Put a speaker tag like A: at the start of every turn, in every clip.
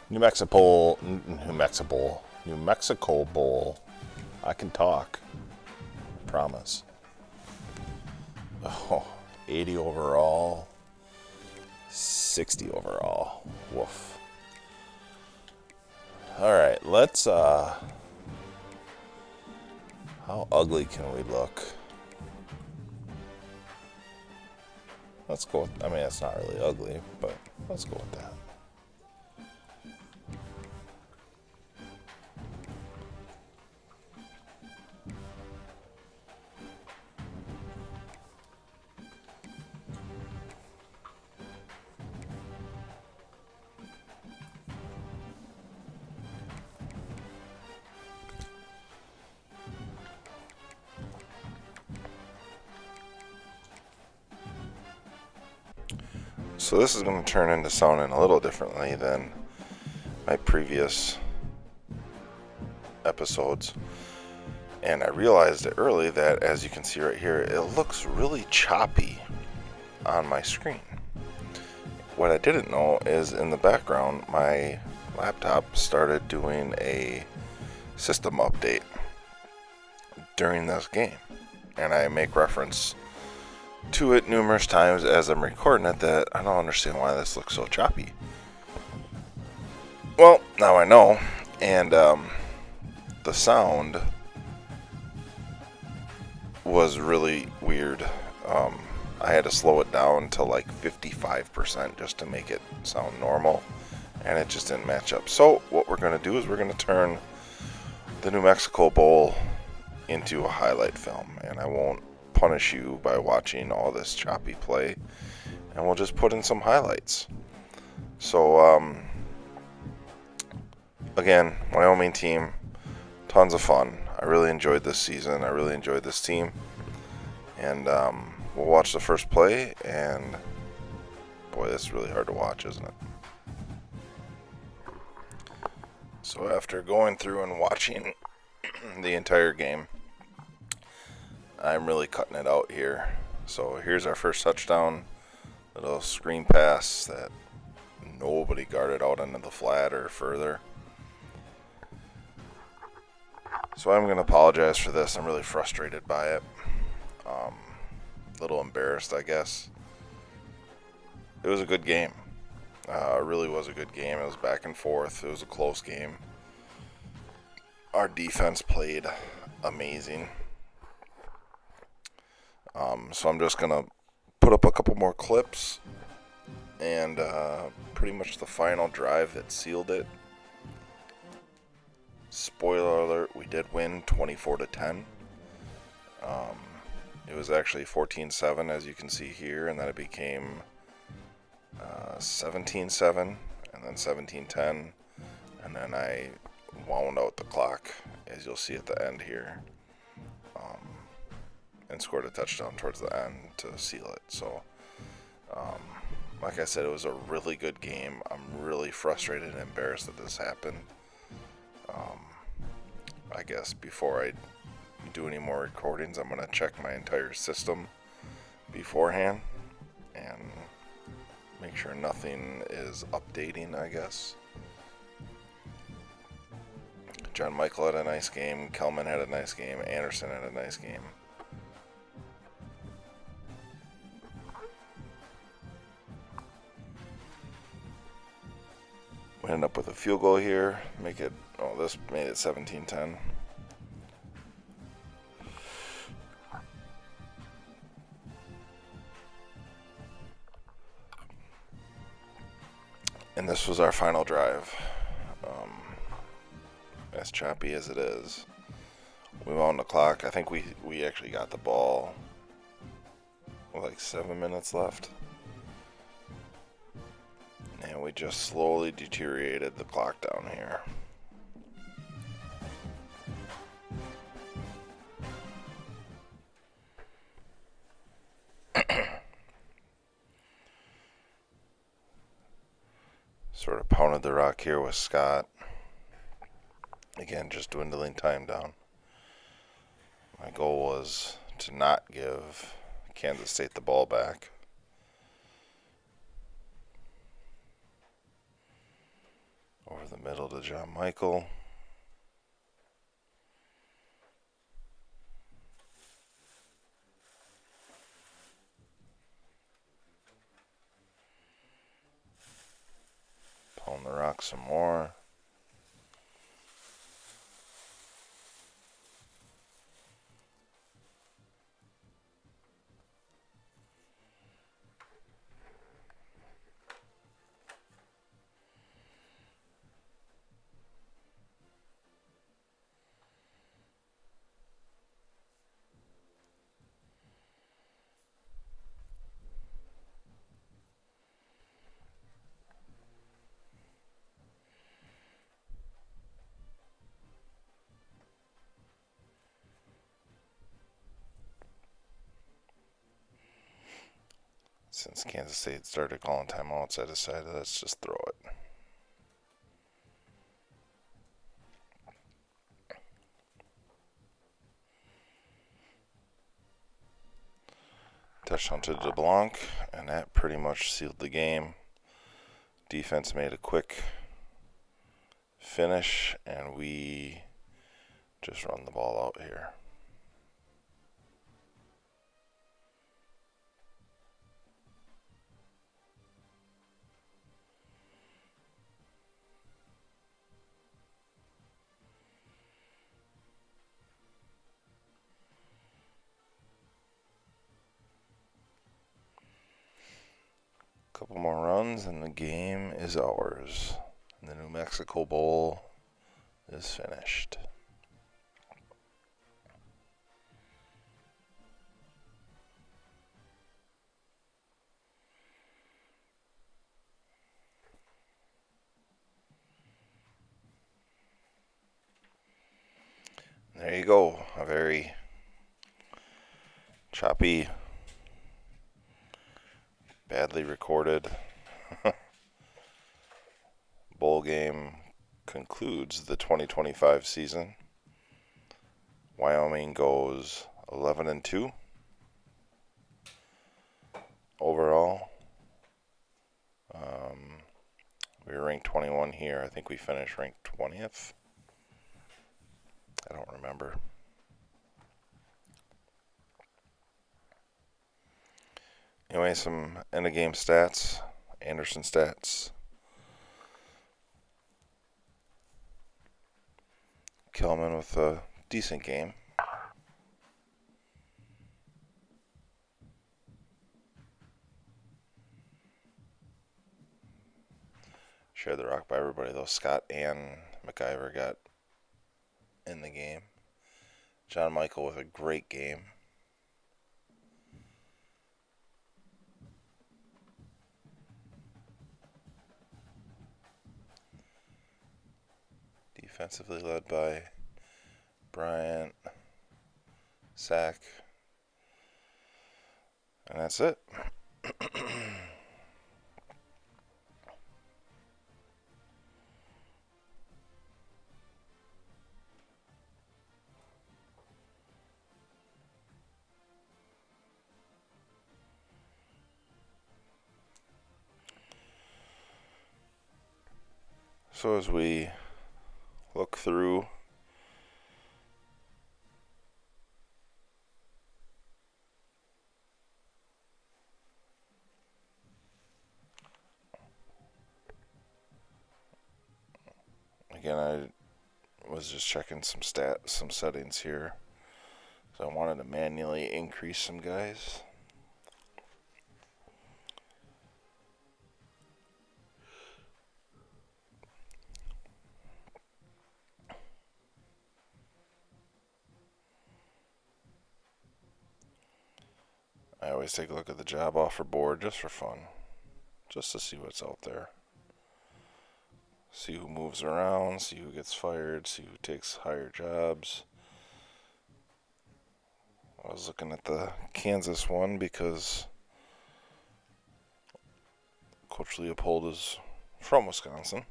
A: New Mexico Bowl. I can talk. Promise. Oh, 80 overall. 60 overall. Woof. Alright, let's, how ugly can we look? Let's go with, I mean, it's not really ugly, but let's go with that. So this is going to turn into sounding a little differently than my previous episodes. And I realized it early that, as you can see right here, it looks really choppy on my screen. What I didn't know is in the background, my laptop started doing a system update during this game. And I make reference to it numerous times as I'm recording it that I don't understand why this looks so choppy. Well, now I know, and the sound was really weird. I had to slow it down to like 55% just to make it sound normal, and it just didn't match up. So what we're going to do is we're going to turn the New Mexico Bowl into a highlight film, and I won't punish you by watching all this choppy play, and we'll just put in some highlights. So again, Wyoming team, tons of fun. I really enjoyed this season. I really enjoyed this team, and we'll watch the first play, and boy, this is really hard to watch, isn't it? So after going through and watching the entire game, I'm really cutting it out here. So here's our first touchdown. Little screen pass that nobody guarded out into the flat or further. So I'm going to apologize for this. I'm really frustrated by it. A little embarrassed, I guess. It was a good game. It really was a good game. It was back and forth. It was a close game. Our defense played amazing. So I'm just going to put up a couple more clips and pretty much the final drive that sealed it. Spoiler alert, we did win 24-10. It was actually 14-7 as you can see here, and then it became 17-7 and then 17-10, and then I wound out the clock as you'll see at the end here. And scored a touchdown towards the end to seal it. So, like I said, it was a really good game. I'm really frustrated and embarrassed that this happened. I guess before I do any more recordings, I'm going to check my entire system beforehand and make sure nothing is updating, I guess. John Michael had a nice game. Kelman had a nice game. Anderson had a nice game. We ended up with a field goal here. This made it 17-10. And this was our final drive. As choppy as it is, we wound the clock. I think we actually got the ball with like 7 minutes left. And we just slowly deteriorated the clock down here. Sort of pounded the rock here with Scott. Again, just dwindling time down. My goal was to not give Kansas State the ball back. Over the middle to John Michael. Pulling the rock some more. Since Kansas State started calling timeouts, I decided let's just throw it. Touchdown to DeBlanc, and that pretty much sealed the game. Defense made a quick finish, and we just run the ball out here. Couple more runs and the game is ours. And the New Mexico Bowl is finished. There you go. A very choppy, badly recorded bowl game concludes the 2025 season. Wyoming goes 11-2 overall. We were ranked 21 here. I think we finished ranked 20th. I don't remember. Anyway, some end-of-game stats. Anderson stats. Kelman with a decent game. Shared the rock by everybody, though. Scott and McIver got in the game. John Michael with a great game. Defensively led by Bryant, Sack, and that's it. So as we look through again, I was just checking some settings here. So I wanted to manually increase some guys. I always take a look at the job offer board just for fun, just to see what's out there. See who moves around, see who gets fired, see who takes higher jobs. I was looking at the Kansas one because Coach Leopold is from Wisconsin.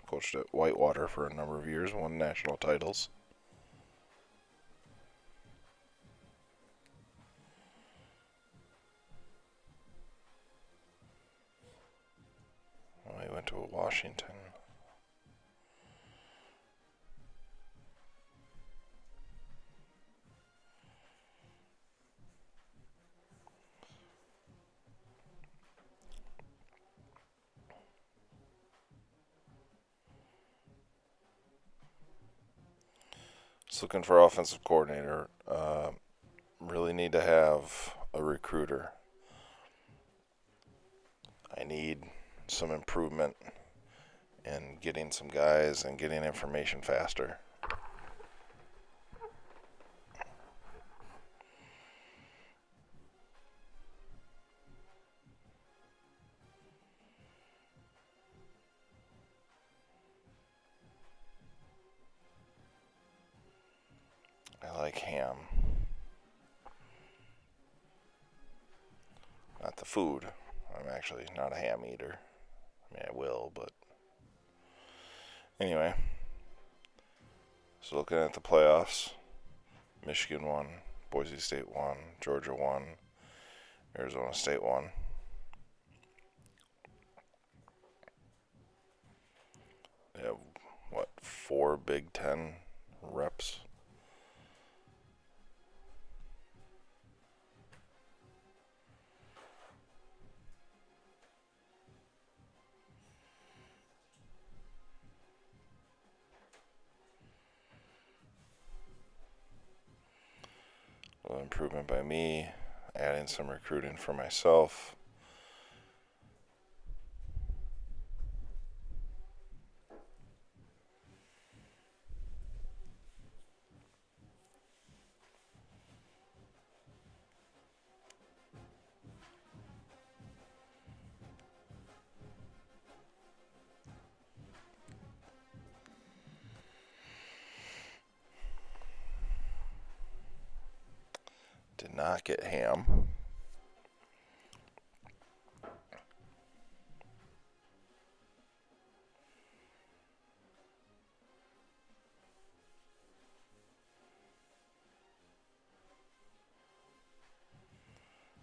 A: Coached at Whitewater for a number of years, won national titles. Well, he went to Washington. Just looking for offensive coordinator. Really need to have a recruiter. I need some improvement in getting some guys and getting information faster. I like ham. Not the food. I'm actually not a ham eater. I mean, I will, but anyway. So looking at the playoffs, Michigan won, Boise State won, Georgia won, Arizona State won. They have, 4 Big Ten reps? A little improvement by me, adding some recruiting for myself. Did not get ham.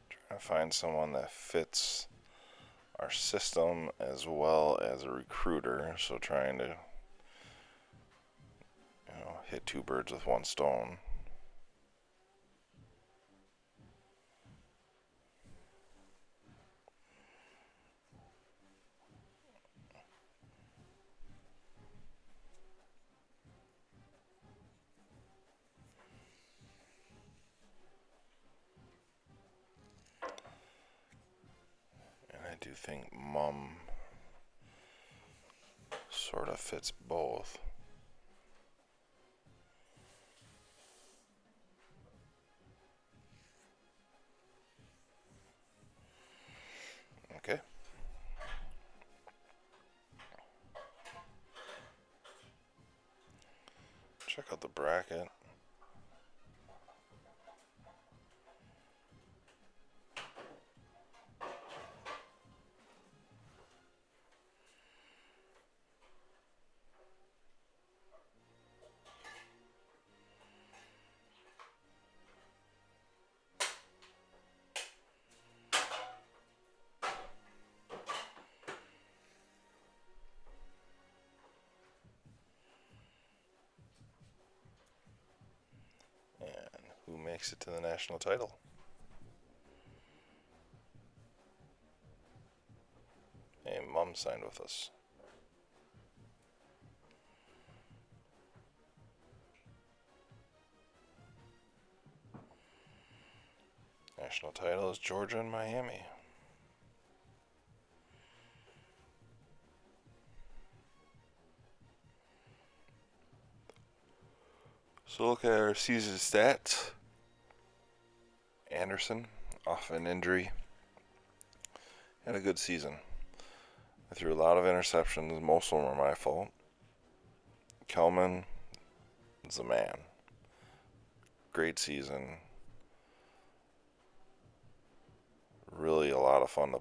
A: Trying to find someone that fits our system as well as a recruiter. So trying to, hit 2 birds with 1 stone. I do think Mum sort of fits both. Okay. Check out the bracket. Who makes it to the national title? Hey, Mum signed with us. National title is Georgia and Miami. So look at our season stats. Anderson, off an injury, had a good season. I threw a lot of interceptions, most of them were my fault. Kelman is the man. Great season. Really a lot of fun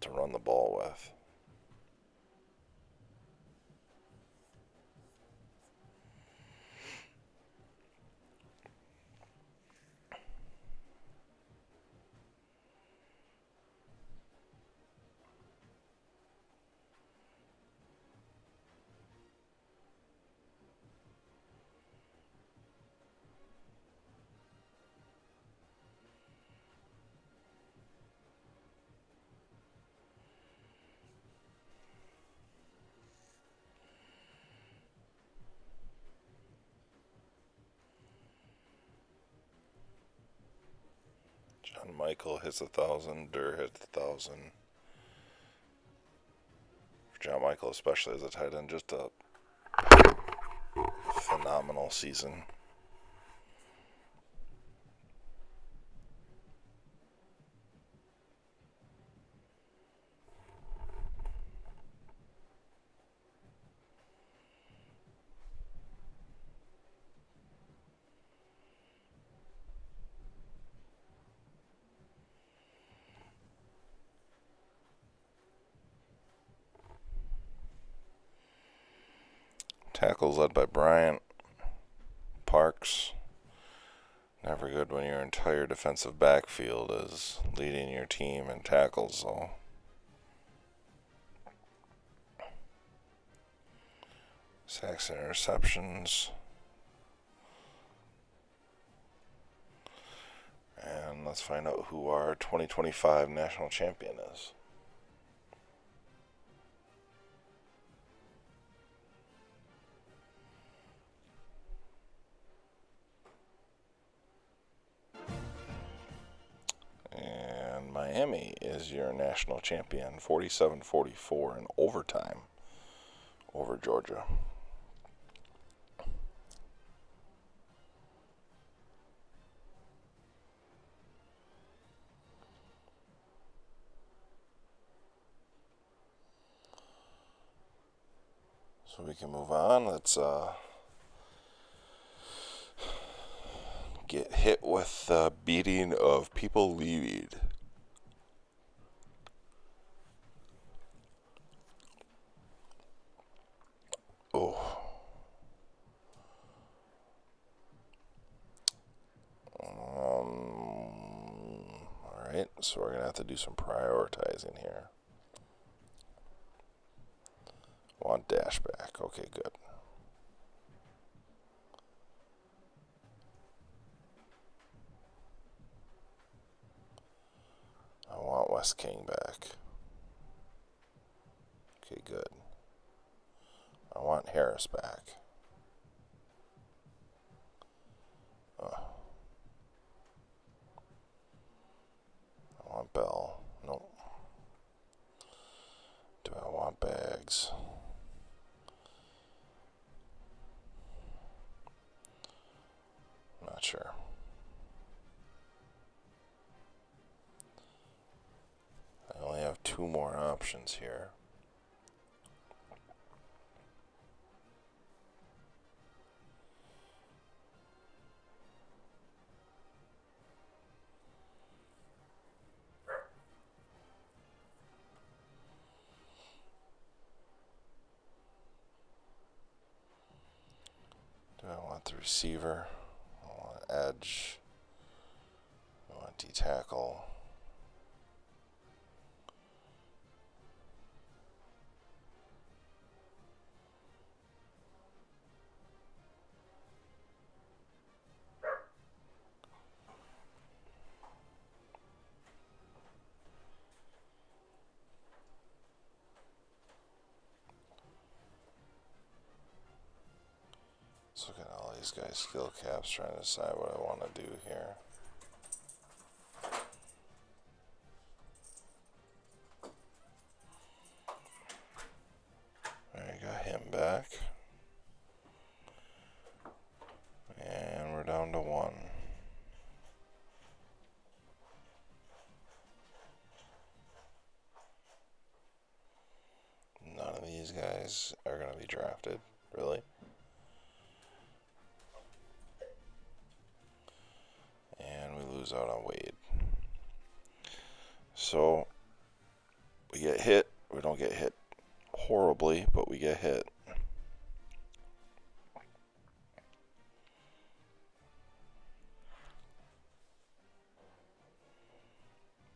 A: to run the ball with. John Michael hits 1,000. Durr hits 1,000. For John Michael, especially as a tight end, just a phenomenal season. Tackles led by Bryant. Parks. Never good when your entire defensive backfield is leading your team in tackles, though. Sacks and interceptions. And let's find out who our 2025 national champion is. And Miami is your national champion, 47-44 in overtime over Georgia. So we can move on. Let's get hit with the beating of people leaving. Oh. Alright, so we're going to have to do some prioritizing here. Want dash back. Okay, good. I want West King back. Okay, good. I want Harris back. I want Bell. Nope. Do I want Bags? Not sure. I only have 2 more options here. Do I want the receiver? I want edge. I want D-tackle. Let's look at all these guys' skill caps, trying to decide what I want to do here. Alright, got him back. And we're down to 1. None of these guys are going to be drafted, really. And we lose out on Wade. So we get hit. We don't get hit horribly, but we get hit.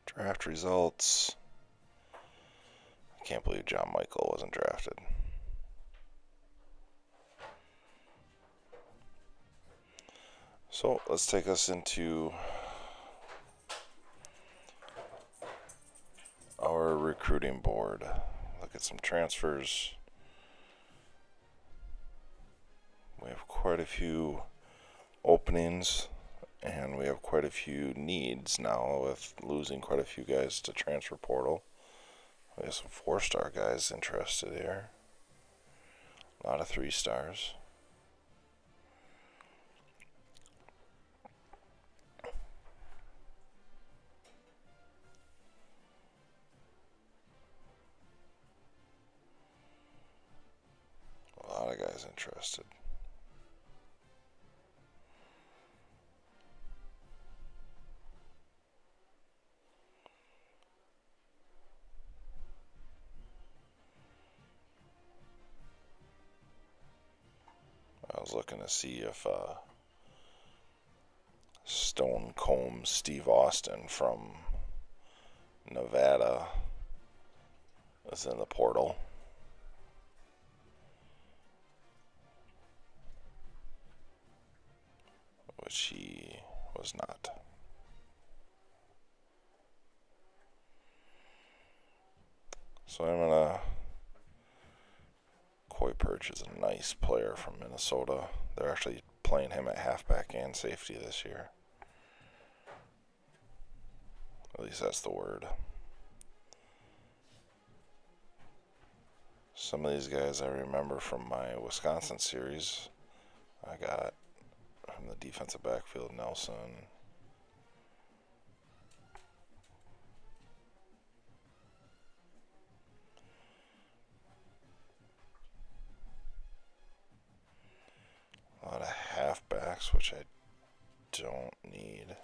A: Draft results. I can't believe John Michael wasn't drafted. So let's take us into our recruiting board. Look at some transfers. We have quite a few openings And we have quite a few needs now with losing quite a few guys to transfer portal. We have some 4-star guys interested here. A lot of 3-stars. A lot of guys interested. I was looking to see if Stonecomb Steve Austin from Nevada is in the portal. Which he was not. So I'm gonna... Koi Perch is a nice player from Minnesota. They're actually playing him at halfback and safety this year. At least that's the word. Some of these guys I remember from my Wisconsin series. I got from the defensive backfield, Nelson. A lot of halfbacks, which I don't need.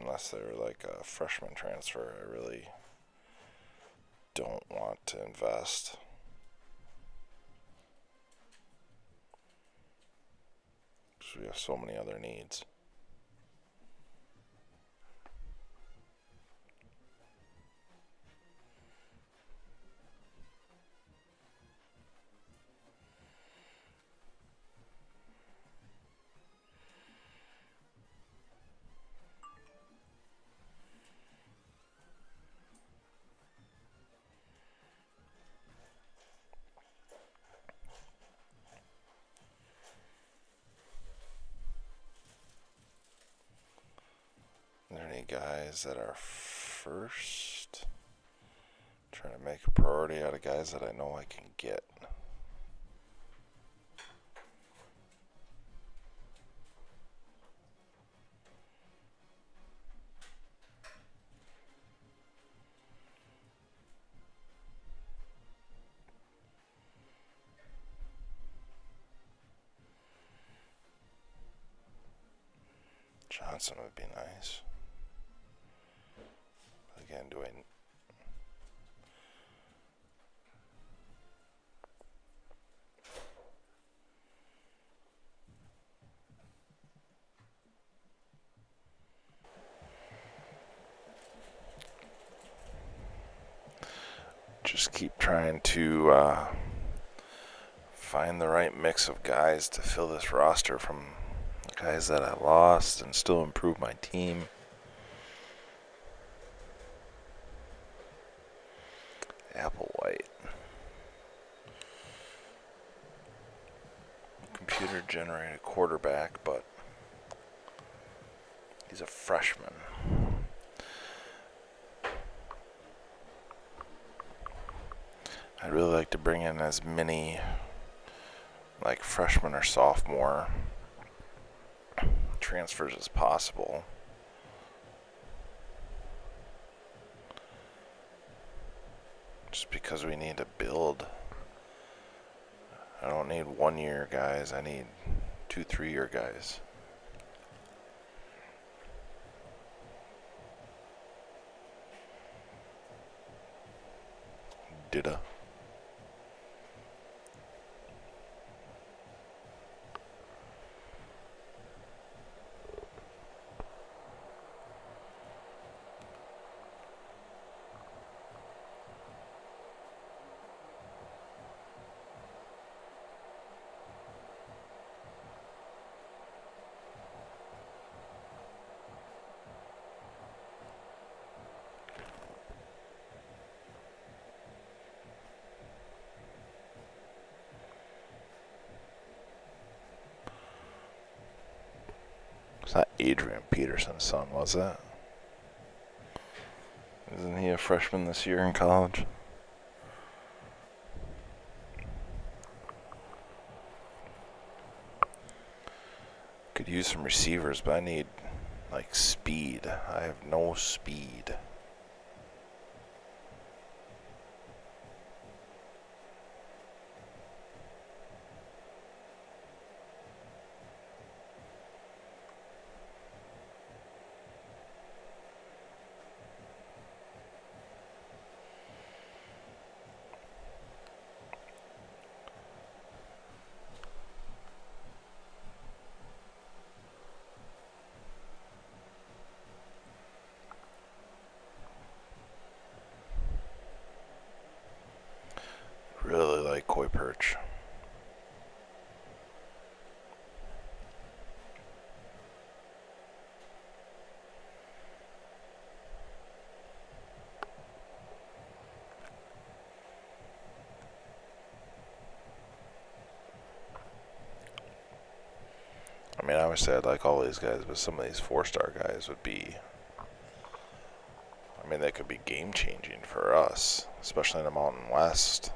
A: Unless they're like a freshman transfer, I really don't want to invest. Because we have so many other needs. Are there any guys that are first? Trying to make a priority out of guys that I know I can get. Johnson would be nice. Again, do I... Just keep trying to find the right mix of guys to fill this roster from the guys that I lost and still improve my team. Applewhite. Computer generated quarterback, but he's a freshman. I'd really like to bring in as many like freshman or sophomore transfers as possible. Just because we need to build. I don't need 1-year guys, I need 2-3-year guys. Dida. It's not Adrian Peterson's son, was it? Isn't he a freshman this year in college? Could use some receivers, but I need, like, speed. I have no speed. Really like koi perch. I mean, obviously I'd like all these guys, but some of these 4-star guys would be, I mean, they could be game changing for us, especially in the Mountain West.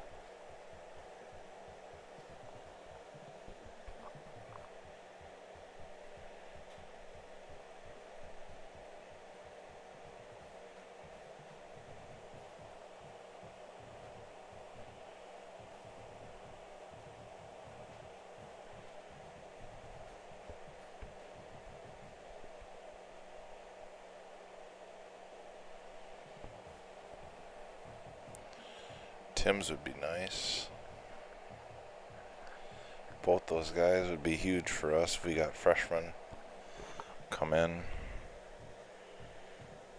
A: Tim's would be nice. Both those guys would be huge for us if we got freshmen come in.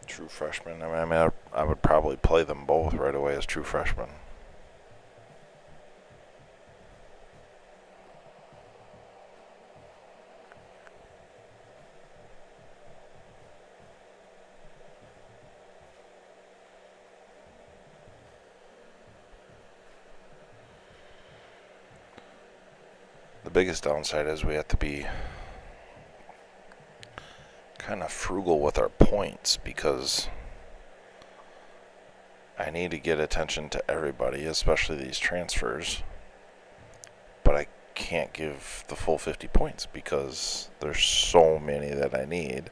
A: True freshmen. I mean, I would probably play them both right away as true freshmen. The biggest downside is we have to be kind of frugal with our points because I need to get attention to everybody, especially these transfers. But I can't give the full 50 points because there's so many that I need.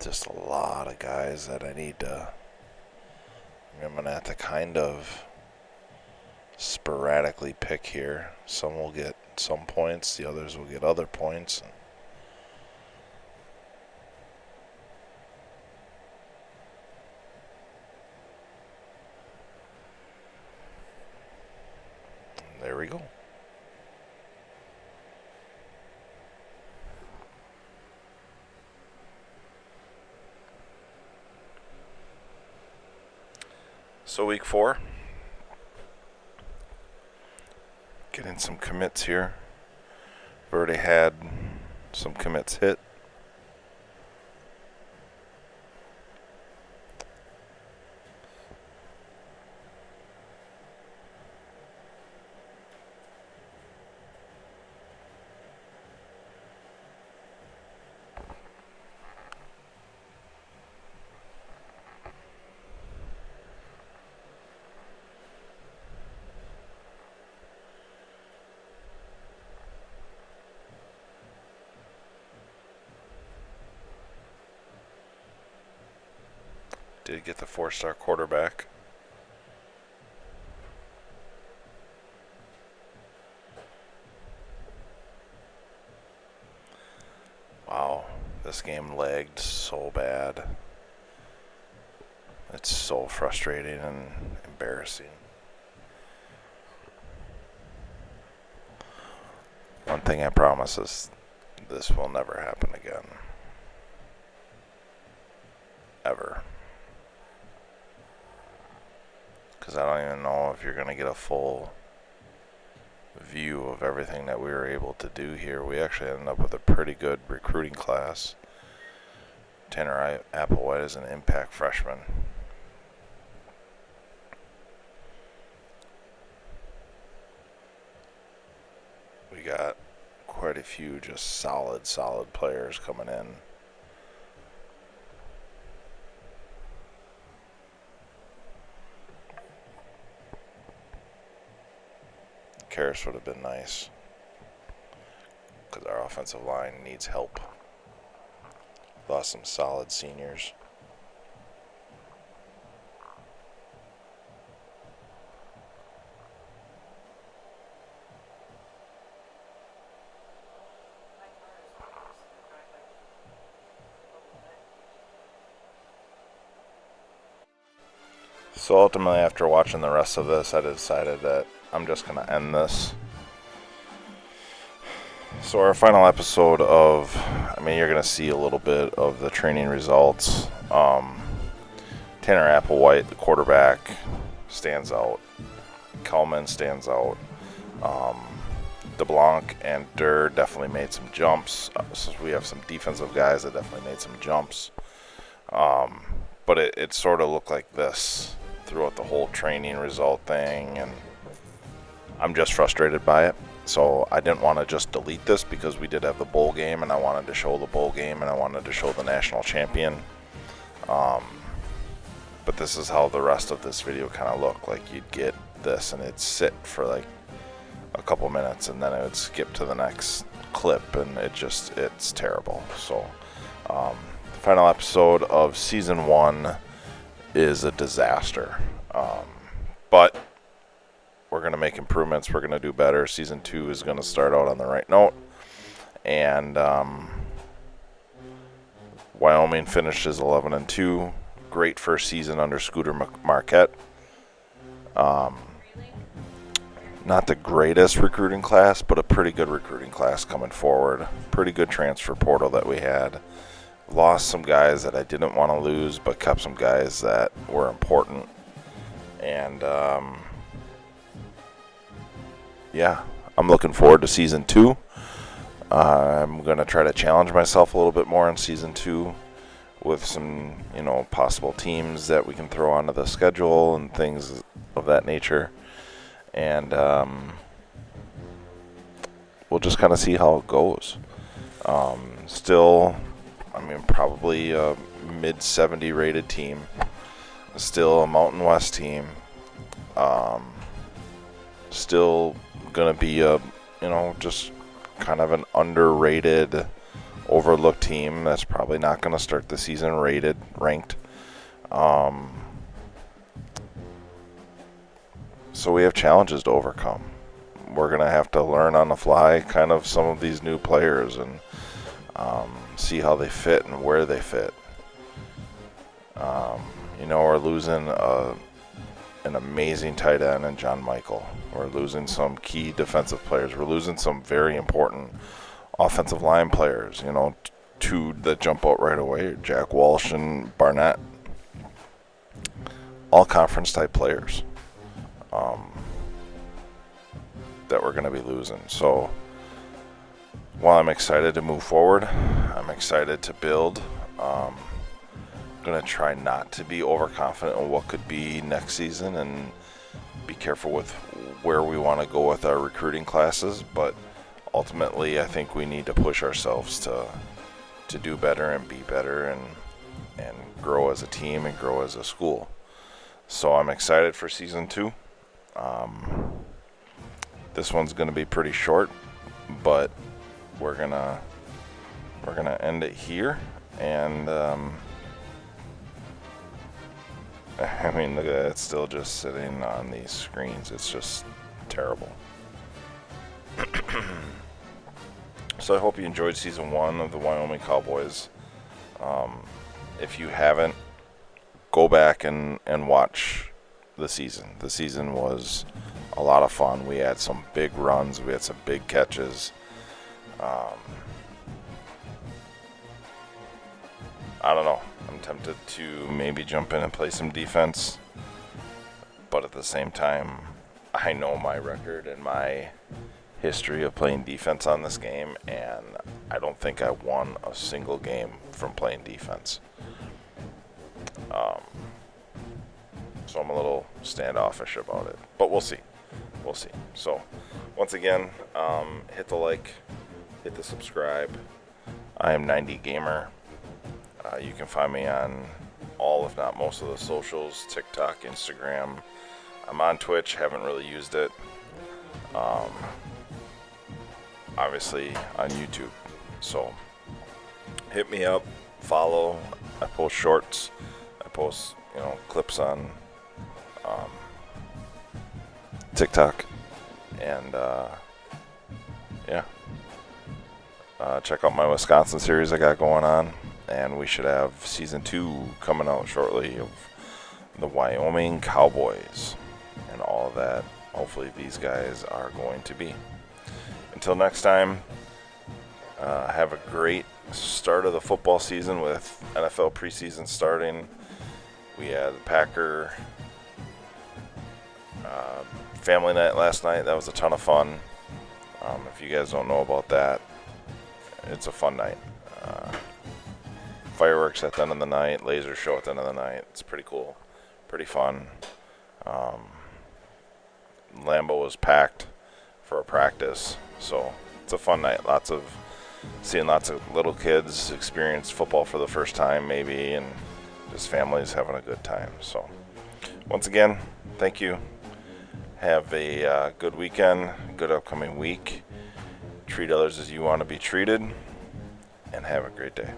A: Just a lot of guys that I need to. I'm going to have to kind of sporadically pick here. Some will get some points, the others will get other points. And there we go. So week 4, getting some commits here. We've already had some commits hit. Did get the 4-star quarterback. Wow, this game lagged so bad. It's so frustrating and embarrassing. One thing I promise is this will never happen again. Ever. because I don't even know if you're going to get a full view of everything that we were able to do here. We actually ended up with a pretty good recruiting class. Tanner Applewhite is an impact freshman. We got quite a few just solid players coming in. Karras would have been nice because our offensive line needs help. Lost some solid seniors. So ultimately, after watching the rest of this, I decided that I'm just going to end this. So our final episode of, you're going to see a little bit of the training results. Tanner Applewhite, the quarterback, stands out. Kelman stands out. DeBlanc and Durr definitely made some jumps. So we have some defensive guys that definitely made some jumps. But it sort of looked like this throughout the whole training result thing, and I'm just frustrated by it. So I didn't want to just delete this because we did have the bowl game, and I wanted to show the bowl game, and I wanted to show the national champion. But this is how the rest of this video kind of looked. Like, you'd get this, and it'd sit for like a couple minutes, and then it would skip to the next clip, and it's terrible. So the final episode of season 1 is a disaster. But we're going to make improvements. We're going to do better. Season 2 is going to start out on the right note. And Wyoming finishes 11-2. Great first season under Scooter Marquette. Not the greatest recruiting class, but a pretty good recruiting class coming forward. Pretty good transfer portal that we had. Lost some guys that I didn't want to lose, but kept some guys that were important. And yeah, I'm looking forward to season 2. I'm going to try to challenge myself a little bit more in season 2 with some, possible teams that we can throw onto the schedule and things of that nature. And we'll just kind of see how it goes. Still, probably a mid-70 rated team. Still a Mountain West team. Still going to be a, just kind of an underrated, overlooked team that's probably not going to start the season ranked. So we have challenges to overcome. We're going to have to learn on the fly kind of some of these new players and see how they fit and where they fit. We're losing an amazing tight end in John Michael. We're losing some key defensive players. We're losing some very important offensive line players, two that jump out right away, Jack Walsh and Barnett. All conference type players that we're going to be losing. So while I'm excited to move forward, I'm excited to build. I'm going to try not to be overconfident in what could be next season and be careful with where we want to go with our recruiting classes. But ultimately, I think we need to push ourselves to do better and be better and grow as a team and grow as a school. So I'm excited for season 2. This one's going to be pretty short, but we're gonna end it here. And look at that, it's still just sitting on these screens. It's just terrible. So I hope you enjoyed season 1 of the Wyoming Cowboys. If you haven't, go back and watch the season. The season was a lot of fun. We had some big runs. We had some big catches. I don't know. I'm tempted to maybe jump in and play some defense. but at the same time, I know my record and my history of playing defense on this game, and I don't think I won a single game from playing defense. So I'm a little standoffish about it, but we'll see. We'll see. So once again, hit the like, hit the subscribe. I am 90 Gamer. You can find me on all, if not most of the socials, TikTok, Instagram. I'm on Twitch, haven't really used it. Obviously on YouTube. So hit me up, follow. I post shorts. I post, clips on TikTok. And check out my Wisconsin series I got going on. And we should have season 2 coming out shortly of the Wyoming Cowboys and all of that. Hopefully these guys are going to be. Until next time, have a great start of the football season with NFL preseason starting. We had the Packer family night last night. That was a ton of fun. If you guys don't know about that, it's a fun night. Fireworks at the end of the night, laser show at the end of the night. It's pretty cool, pretty fun. Lambeau was packed for a practice, so it's a fun night. Seeing lots of little kids experience football for the first time, maybe, and just families having a good time. So, once again, thank you. Have a good weekend, good upcoming week. Treat others as you want to be treated, and have a great day.